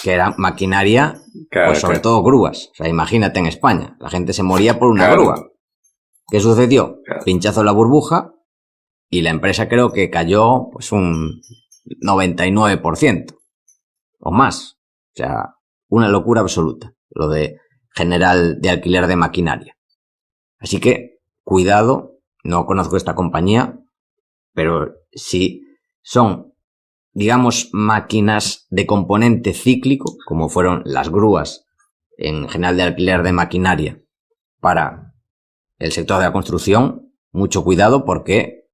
Que era maquinaria, claro, pues sobre todo grúas. O sea, imagínate en España, la gente se moría por una grúa. ¿Qué sucedió? Pinchazo la burbuja y la empresa creo que cayó pues un 99% o más. sea, una locura absoluta, lo de General de Alquiler de Maquinaria. Así que, cuidado, no conozco esta compañía, pero si son, digamos, máquinas de componente cíclico, como fueron las grúas en General de Alquiler de Maquinaria para el sector de la construcción, mucho cuidado porque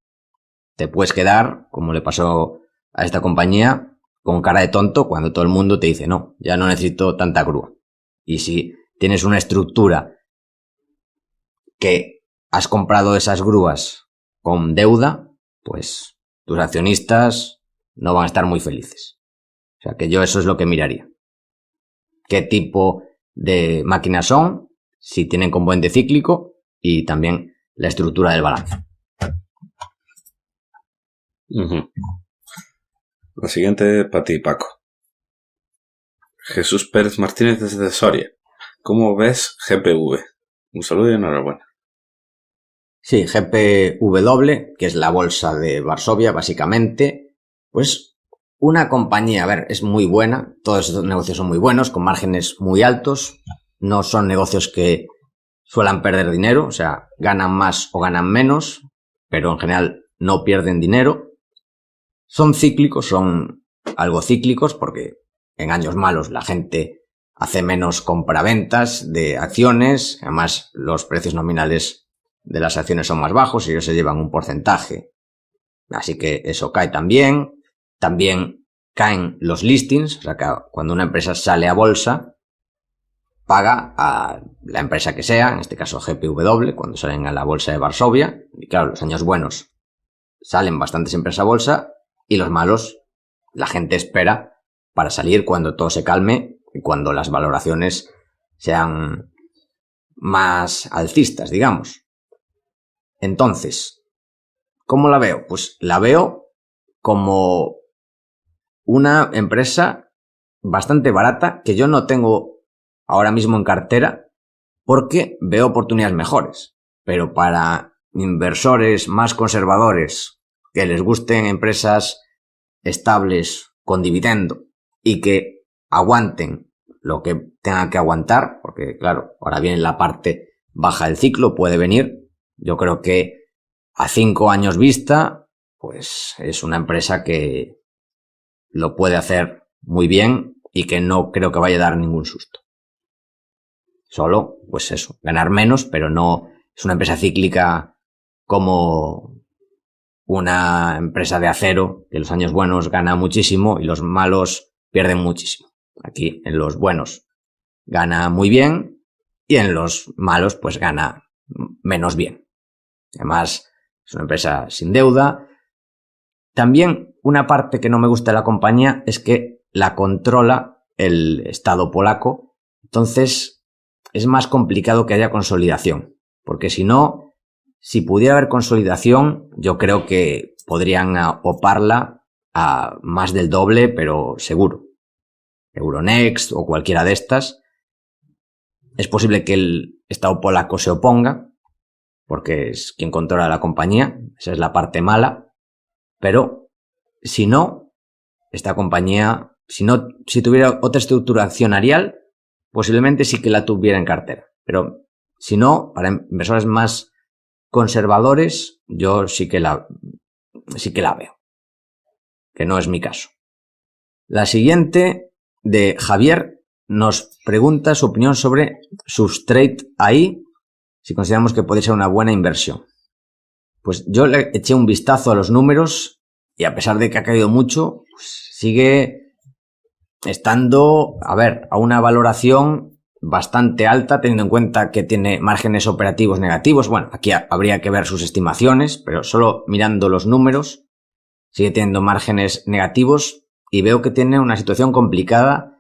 te puedes quedar, como le pasó a esta compañía, con cara de tonto cuando todo el mundo te dice, no, ya no necesito tanta grúa. Y si tienes una estructura que has comprado esas grúas con deuda, pues tus accionistas no van a estar muy felices. O sea que yo eso es lo que miraría. ¿Qué tipo de máquinas son? Si tienen componente cíclico y también la estructura del balance. La siguiente para ti, Paco. Jesús Pérez Martínez desde Soria. ¿Cómo ves GPV? Un saludo y enhorabuena. Sí, GPW, que es la bolsa de Varsovia, básicamente, pues una compañía, a ver, es muy buena, todos estos negocios son muy buenos, con márgenes muy altos, no son negocios que suelan perder dinero, o sea, ganan más o ganan menos, pero en general no pierden dinero. Son cíclicos, son algo cíclicos, porque en años malos la gente hace menos compraventas de acciones, además los precios nominales de las acciones son más bajos y ellos se llevan un porcentaje. Así que eso cae también. También caen los listings, o sea que cuando una empresa sale a bolsa, paga a la empresa que sea, en este caso GPW, cuando salen a la bolsa de Varsovia. Y claro, los años buenos salen bastantes empresas a bolsa y los malos la gente espera para salir cuando todo se calme y cuando las valoraciones sean más alcistas, digamos. Entonces, ¿cómo la veo? Pues la veo como una empresa bastante barata que yo no tengo ahora mismo en cartera porque veo oportunidades mejores. Pero para inversores más conservadores que les gusten empresas estables con dividendo y que aguanten lo que tengan que aguantar, porque claro, ahora viene la parte baja del ciclo, puede venir. Yo creo que a 5 años vista, pues es una empresa que lo puede hacer muy bien y que no creo que vaya a dar ningún susto. Solo, pues eso, ganar menos, pero no es una empresa cíclica como una empresa de acero, que en los años buenos gana muchísimo y los malos pierden muchísimo. Aquí, en los buenos, gana muy bien y en los malos, pues gana menos bien. Además, es una empresa sin deuda. También una parte que no me gusta de la compañía es que la controla el Estado polaco. Entonces, es más complicado que haya consolidación. Porque si no, si pudiera haber consolidación, yo creo que podrían oparla a más del doble, pero seguro. Euronext o cualquiera de estas. Es posible que el Estado polaco se oponga, porque es quien controla la compañía, esa es la parte mala, pero si no, esta compañía, si tuviera otra estructura accionarial, posiblemente sí que la tuviera en cartera, pero si no, para inversores más conservadores, yo sí que la veo, que no es mi caso. La siguiente, de Javier, nos pregunta su opinión sobre Substrate AI, si consideramos que puede ser una buena inversión. Pues yo le eché un vistazo a los números y a pesar de que ha caído mucho, pues sigue estando, a una valoración bastante alta, teniendo en cuenta que tiene márgenes operativos negativos. Bueno, aquí habría que ver sus estimaciones, pero solo mirando los números, sigue teniendo márgenes negativos y veo que tiene una situación complicada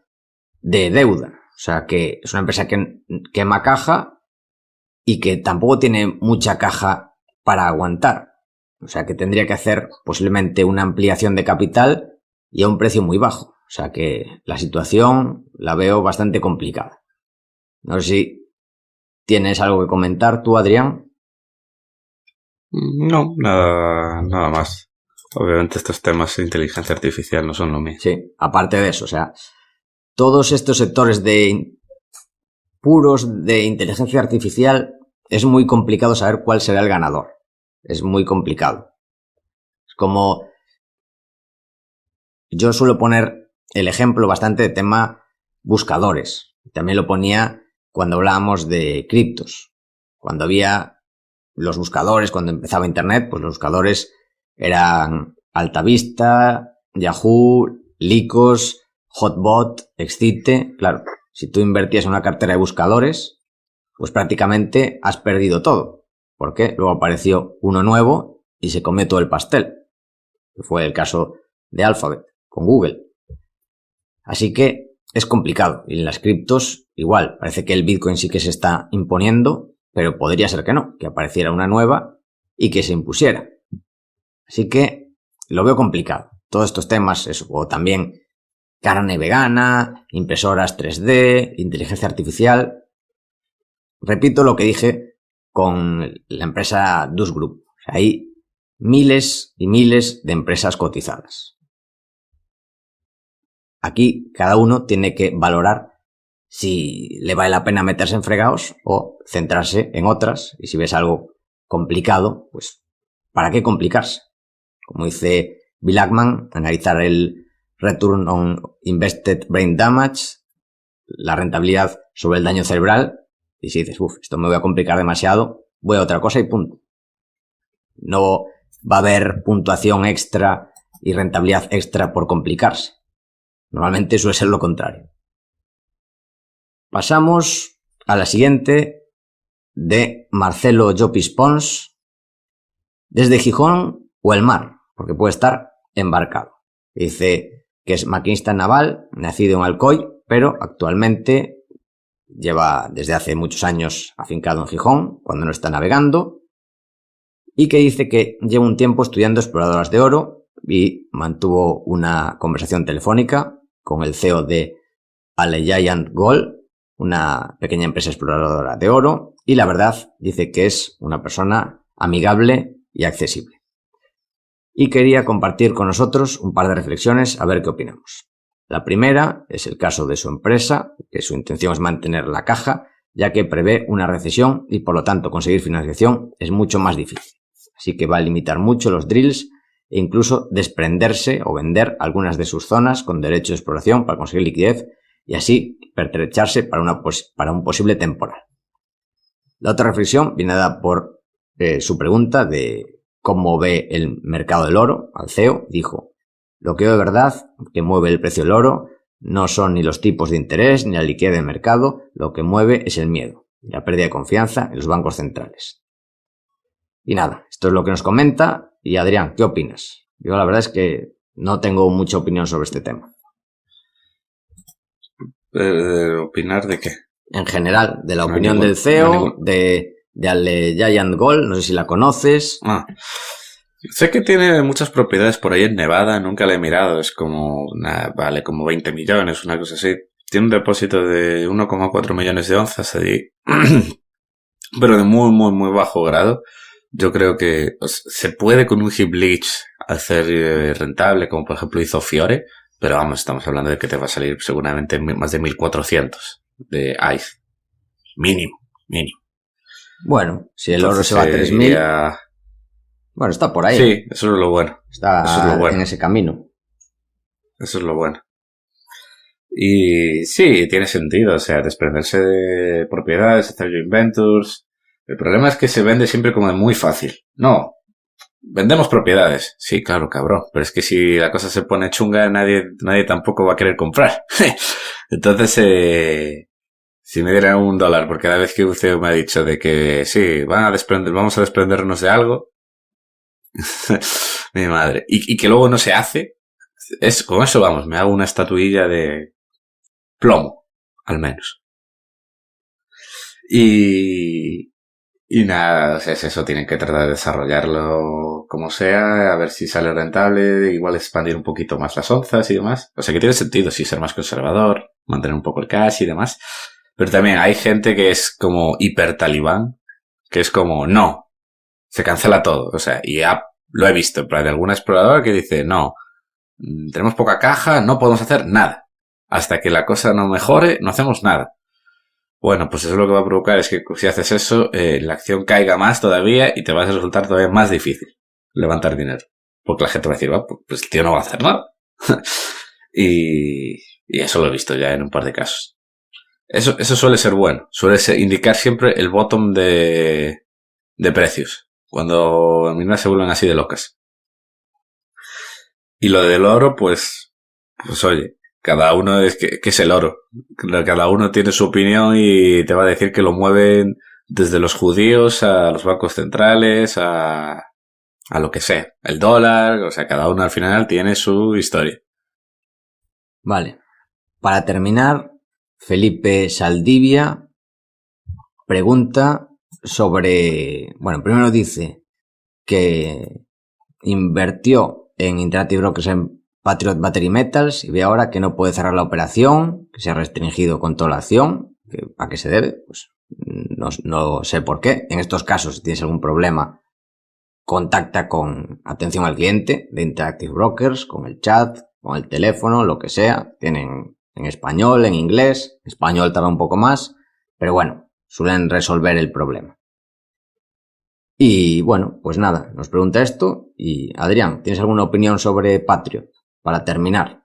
de deuda. O sea, que es una empresa que quema caja y que tampoco tiene mucha caja para aguantar. O sea, que tendría que hacer posiblemente una ampliación de capital y a un precio muy bajo. O sea, que la situación la veo bastante complicada. No sé si tienes algo que comentar tú, Adrián. No, nada más. Obviamente estos temas de inteligencia artificial no son lo mío. Sí, aparte de eso, o sea, todos estos sectores puros de inteligencia artificial es muy complicado saber cuál será el ganador. Es muy complicado. Es como... Yo suelo poner el ejemplo bastante de tema buscadores. También lo ponía cuando hablábamos de criptos. Cuando había los buscadores, cuando empezaba Internet, pues los buscadores eran Altavista, Yahoo, Lycos, Hotbot, Excite. Claro, si tú invertías en una cartera de buscadores, pues prácticamente has perdido todo. Porque luego apareció uno nuevo y se comió todo el pastel. Que fue el caso de Alphabet con Google. Así que es complicado. Y en las criptos, igual, parece que el Bitcoin sí que se está imponiendo, pero podría ser que no, que apareciera una nueva y que se impusiera. Así que lo veo complicado. Todos estos temas, eso, o también carne vegana, impresoras 3D, inteligencia artificial. Repito lo que dije con la empresa Dus Group. Hay miles y miles de empresas cotizadas. Aquí cada uno tiene que valorar si le vale la pena meterse en fregados o centrarse en otras. Y si ves algo complicado, pues ¿para qué complicarse? Como dice Bill Ackman, analizar el Return on Invested Brain Damage, la rentabilidad sobre el daño cerebral. Y si dices, esto me voy a complicar demasiado, voy a otra cosa y punto. No va a haber puntuación extra y rentabilidad extra por complicarse. Normalmente suele ser lo contrario. Pasamos a la siguiente, de Marcelo Llopis Pons. Desde Gijón o el mar, porque puede estar embarcado. Dice que es maquinista naval, nacido en Alcoy, pero actualmente lleva desde hace muchos años afincado en Gijón, cuando no está navegando, y que dice que lleva un tiempo estudiando exploradoras de oro y mantuvo una conversación telefónica con el CEO de Allegiant Gold, una pequeña empresa exploradora de oro, y la verdad dice que es una persona amigable y accesible. Y quería compartir con nosotros un par de reflexiones a ver qué opinamos. La primera es el caso de su empresa, que su intención es mantener la caja, ya que prevé una recesión y por lo tanto conseguir financiación es mucho más difícil. Así que va a limitar mucho los drills e incluso desprenderse o vender algunas de sus zonas con derecho de exploración para conseguir liquidez y así pertrecharse para un posible temporal. La otra reflexión viene dada por su pregunta de cómo ve el mercado del oro al CEO. Dijo: lo que veo de verdad que mueve el precio del oro no son ni los tipos de interés ni la liquidez del mercado, lo que mueve es el miedo y la pérdida de confianza en los bancos centrales. Y nada, esto es lo que nos comenta. Y Adrián, ¿qué opinas? Yo la verdad es que no tengo mucha opinión sobre este tema. ¿Opinar de qué? En general, de la opinión del CEO, de Allegiant Gold, no sé si la conoces. Sé que tiene muchas propiedades por ahí en Nevada, nunca la he mirado, es como, vale como 20 millones, una cosa así. Tiene un depósito de 1,4 millones de onzas allí, pero de muy, muy, muy bajo grado. Yo creo que se puede con un heap leach hacer rentable, como por ejemplo hizo Fiore, pero vamos, estamos hablando de que te va a salir seguramente más de 1.400 de ICE. Mínimo. Bueno, si el oro se va a 3.000... Bueno, está por ahí. Sí, eso es lo bueno. Está en ese camino. Eso es lo bueno. Y sí, tiene sentido, o sea, desprenderse de propiedades, hacer joint ventures. El problema es que se vende siempre como muy fácil. No, vendemos propiedades. Sí, claro, cabrón. Pero es que si la cosa se pone chunga, nadie tampoco va a querer comprar. Entonces, si me dieran $1 por cada vez que usted me ha dicho de que sí, vamos a desprendernos de algo, mi madre. Y que luego no se hace, con eso vamos, me hago una estatuilla de plomo, al menos. Y nada, o sea, es eso, tienen que tratar de desarrollarlo como sea, a ver si sale rentable, igual expandir un poquito más las onzas y demás. O sea, que tiene sentido, sí, ser más conservador, mantener un poco el cash y demás. Pero también hay gente que es como hiper talibán, que es como, no, se cancela todo. O sea, y ya lo he visto, pero hay algún explorador que dice, no, tenemos poca caja, no podemos hacer nada. hasta que la cosa no mejore, no hacemos nada. Bueno, pues eso lo que va a provocar es que si haces eso, la acción caiga más todavía y te va a resultar todavía más difícil levantar dinero. Porque la gente va a decir, pues el tío no va a hacer nada. y eso lo he visto ya en un par de casos. Eso suele ser bueno. Indicar siempre el bottom de precios. Cuando las minas se vuelven así de locas. Y lo del oro, pues oye, cada uno ¿qué es el oro? Cada uno tiene su opinión y te va a decir que lo mueven desde los judíos a los bancos centrales, a lo que sea. El dólar, o sea, cada uno al final tiene su historia. Vale. Para terminar, Felipe Saldivia pregunta sobre... Bueno, primero dice que invirtió en Interactive Brokers en Patriot Battery Metals y ve ahora que no puede cerrar la operación, que se ha restringido con toda la acción. ¿A qué se debe? Pues no sé por qué. En estos casos, si tienes algún problema, contacta con atención al cliente de Interactive Brokers, con el chat, con el teléfono, lo que sea. Tienen en español, en inglés. En español tarda un poco más, pero bueno, suelen resolver el problema. Y bueno, pues nada, nos pregunta esto. Y Adrián, ¿tienes alguna opinión sobre Patriot? Para terminar.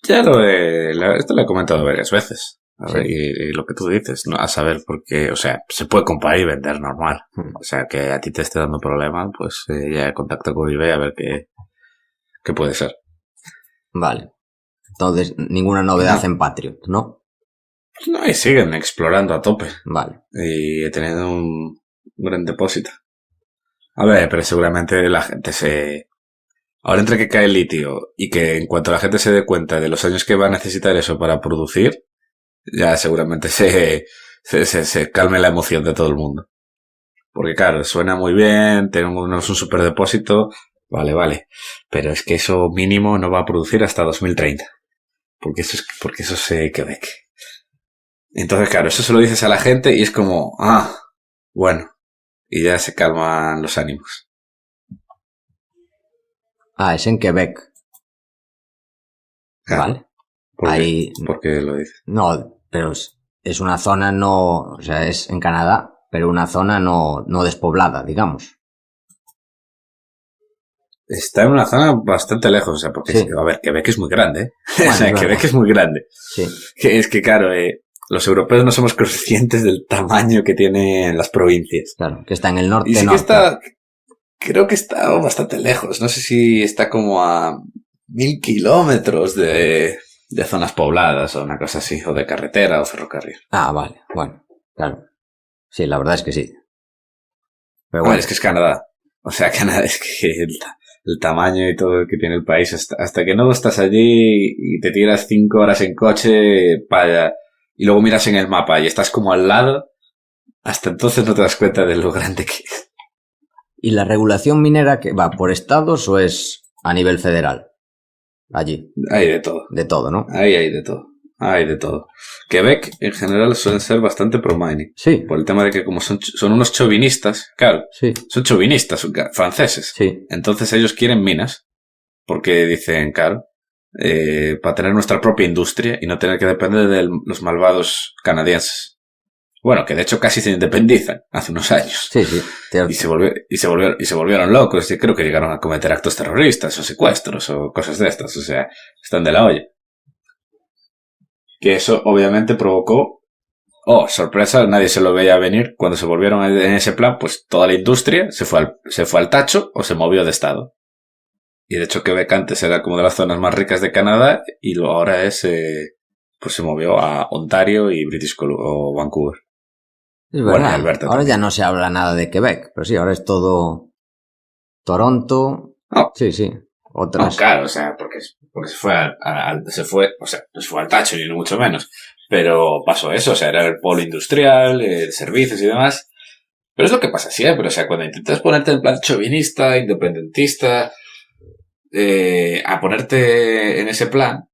Ya esto lo he comentado varias veces. A ver, y lo que tú dices, ¿no? A saber por qué, o sea, se puede comprar y vender normal. O sea, que a ti te esté dando problemas, pues ya contacta con eBay a ver qué puede ser. Vale. Entonces, ninguna novedad en Patriot, ¿no? No, y siguen explorando a tope. Vale. Y teniendo un gran depósito. A ver, pero seguramente la gente ahora entre que cae el litio y que en cuanto la gente se dé cuenta de los años que va a necesitar eso para producir, ya seguramente se calme la emoción de todo el mundo. Porque claro, suena muy bien, tenemos un superdepósito, vale, pero es que eso mínimo no va a producir hasta 2030. Porque eso es Quebec. Entonces claro, eso se lo dices a la gente y es como, bueno, y ya se calman los ánimos. Es en Quebec. Vale. ¿Por qué lo dices? No, pero es una zona o sea, es en Canadá, pero una zona no despoblada, digamos. Está en una zona bastante lejos, o sea, porque, sí. A ver, Quebec es muy grande, ¿eh? Bueno, o sea, Quebec es muy grande. Sí. Es que, claro, los europeos no somos conscientes del tamaño que tienen las provincias. Claro, que está en el norte. Y sí creo que está bastante lejos. No sé si está como a 1000 kilómetros de zonas pobladas o una cosa así, o de carretera o ferrocarril. Vale, bueno, claro. Sí, la verdad es que sí. Pero bueno, es que es Canadá. O sea, Canadá es que el tamaño y todo que tiene el país, hasta que no estás allí y te tiras 5 horas en coche para y luego miras en el mapa y estás como al lado, hasta entonces no te das cuenta de lo grande que es. ¿Y la regulación minera que va por estados o es a nivel federal? Allí. Hay de todo. De todo, ¿no? Ahí hay de todo. Hay de todo. Quebec, en general, suelen ser bastante pro-mining. Sí. Por el tema de que como son unos chauvinistas, claro, sí. Son chauvinistas, son franceses. Sí. Entonces ellos quieren minas, porque dicen, claro, para tener nuestra propia industria y no tener que depender de los malvados canadienses. Bueno, que de hecho casi se independizan hace unos años. Sí, sí. Y se volvieron locos. Y creo que llegaron a cometer actos terroristas o secuestros o cosas de estas. O sea, están de la olla. Que eso obviamente provocó, sorpresa, nadie se lo veía venir. Cuando se volvieron en ese plan, pues toda la industria se fue al tacho o se movió de estado. Y de hecho Quebec antes era como de las zonas más ricas de Canadá y ahora pues se movió a Ontario y British Columbia o Vancouver. Es verdad. Bueno, Alberta ahora también. Ya no se habla nada de Quebec, pero sí, ahora es todo Toronto. Sí. Otras. No, claro, o sea, porque se fue al tacho ni mucho menos. Pero pasó eso, o sea, era el polo industrial, servicios y demás. Pero es lo que pasa siempre, o sea, cuando intentas ponerte en plan chauvinista, independentista, a ponerte en ese plan,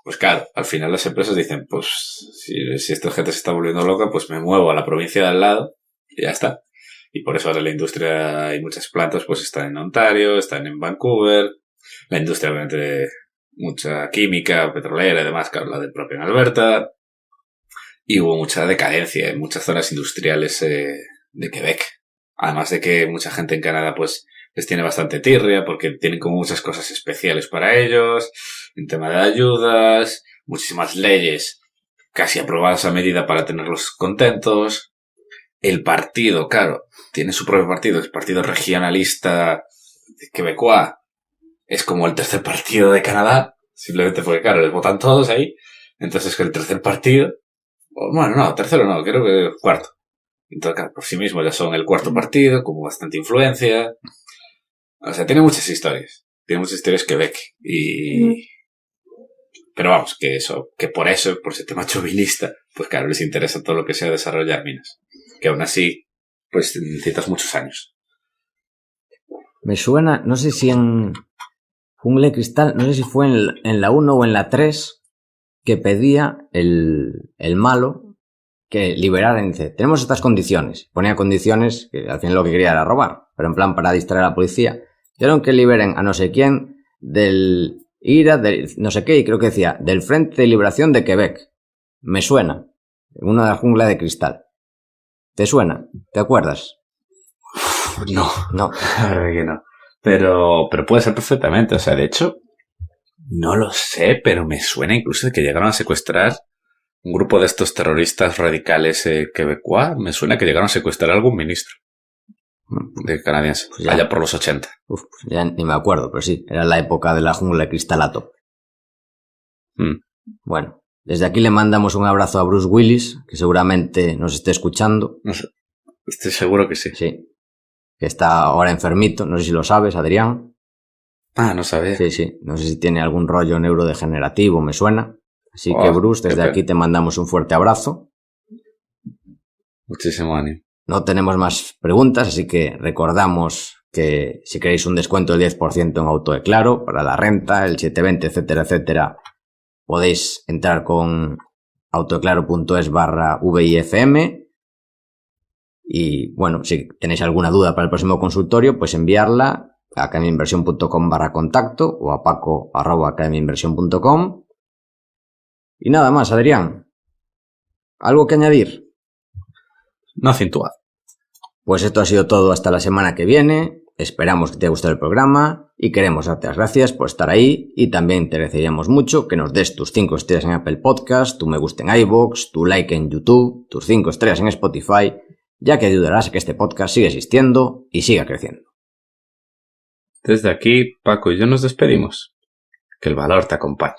pues claro, al final las empresas dicen, pues si esta gente se está volviendo loca, pues me muevo a la provincia de al lado y ya está. Y por eso ahora la industria y muchas plantas pues están en Ontario, están en Vancouver. La industria obviamente mucha química petrolera y demás, que habla del propio en Alberta. Y hubo mucha decadencia en muchas zonas industriales de Quebec. Además de que mucha gente en Canadá pues les tiene bastante tirria porque tienen como muchas cosas especiales para ellos, en tema de ayudas, muchísimas leyes casi aprobadas a medida para tenerlos contentos. El partido, claro, tiene su propio partido, el partido regionalista quebecois, es como el tercer partido de Canadá, simplemente porque, claro, les votan todos ahí. Entonces, el tercer partido, bueno, no, tercero no, creo que cuarto. Entonces, claro, por sí mismo ya son el cuarto partido, con bastante influencia. O sea, tiene muchas historias. Tiene muchas historias Quebec. Pero vamos, que por eso, por ese tema chauvinista, pues claro, les interesa todo lo que sea desarrollar minas. Que aún así, pues necesitas muchos años. Me suena, no sé si en Jungla de Cristal, no sé si fue en la 1 o en la 3, que pedía el malo que liberaran. Dice, tenemos estas condiciones. Ponía condiciones que al final lo que quería era robar, pero en plan para distraer a la policía. Dijeron que liberen a no sé quién del IRA, del no sé qué, y creo que decía, del Frente de Liberación de Quebec. Me suena. Uno de la Jungla de Cristal. ¿Te suena? ¿Te acuerdas? No. La verdad que no. Pero puede ser perfectamente. O sea, de hecho, no lo sé, pero me suena incluso de que llegaron a secuestrar un grupo de estos terroristas radicales quebecois. Me suena que llegaron a secuestrar a algún ministro de canadiense, pues allá por los 80. Pues ya ni me acuerdo, pero sí, era la época de la Jungla de Cristal a tope. Bueno, desde aquí le mandamos un abrazo a Bruce Willis, que seguramente nos esté escuchando. No sé, estoy seguro que sí. Sí, que está ahora enfermito, no sé si lo sabes, Adrián. Ah, no sabía. Sí, no sé si tiene algún rollo neurodegenerativo, me suena. Así que Bruce, desde aquí te mandamos un fuerte abrazo. Muchísimo ánimo. No tenemos más preguntas, así que recordamos que si queréis un descuento del 10% en Autodeclaro para la renta, el 720, etcétera, etcétera, podéis entrar con autodeclaro.es/VIFM. Y bueno, si tenéis alguna duda para el próximo consultorio, pues enviarla a academiainversión.com/contacto o a paco@academiainversión.com. Y nada más, Adrián. ¿Algo que añadir? No acentuado. Pues esto ha sido todo hasta la semana que viene. Esperamos que te haya gustado el programa y queremos darte las gracias por estar ahí, y también te agradeceríamos mucho que nos des tus 5 estrellas en Apple Podcast, tu me gusta en iVoox, tu like en YouTube, tus 5 estrellas en Spotify, ya que ayudarás a que este podcast siga existiendo y siga creciendo. Desde aquí, Paco y yo nos despedimos. Que el valor te acompañe.